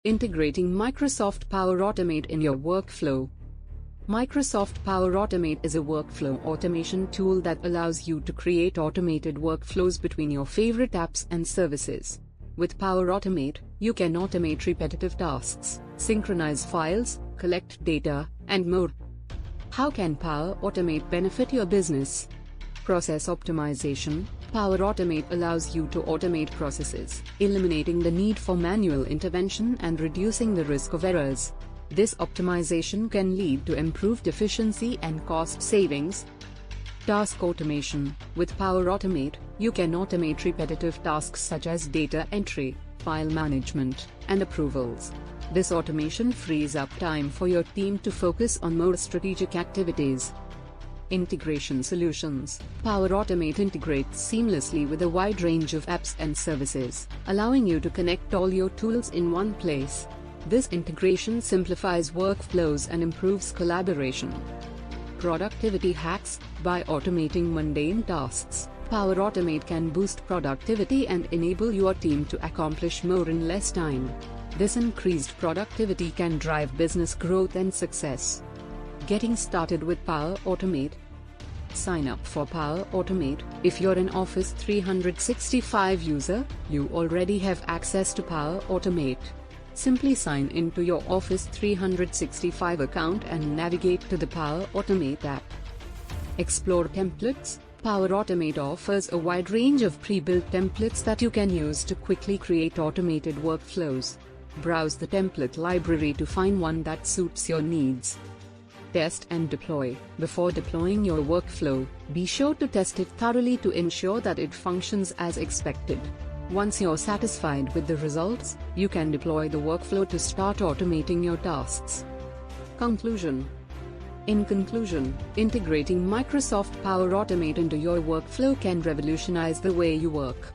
Integrating Microsoft Power Automate in your workflow. Microsoft Power Automate is a workflow automation tool that allows you to create automated workflows between your favorite apps and services. With Power Automate, you can automate repetitive tasks, synchronize files, collect data, and more. How can Power Automate benefit your business? Process optimization. Power Automate allows you to automate processes, eliminating the need for manual intervention and reducing the risk of errors. This optimization can lead to improved efficiency and cost savings. Task automation. With Power Automate, you can automate repetitive tasks such as data entry, file management, and approvals. This automation frees up time for your team to focus on more strategic activities. Integration solutions. Power Automate integrates seamlessly with a wide range of apps and services, allowing you to connect all your tools in one place. This integration simplifies workflows and improves collaboration. Productivity hacks. By automating mundane tasks, Power Automate can boost productivity and enable your team to accomplish more in less time. This increased productivity can drive business growth and success. Getting started with Power Automate. Sign up for Power Automate. If you're an Office 365 user, you already have access to Power Automate. Simply sign into your Office 365 account and navigate to the Power Automate app. Explore templates. Power Automate offers a wide range of pre-built templates that you can use to quickly create automated workflows. Browse the template library to find one that suits your needs. Test and deploy. Before deploying your workflow, be sure to test it thoroughly to ensure that it functions as expected. Once you're satisfied with the results, you can deploy the workflow to start automating your tasks. Conclusion. In conclusion, integrating Microsoft Power Automate into your workflow can revolutionize the way you work.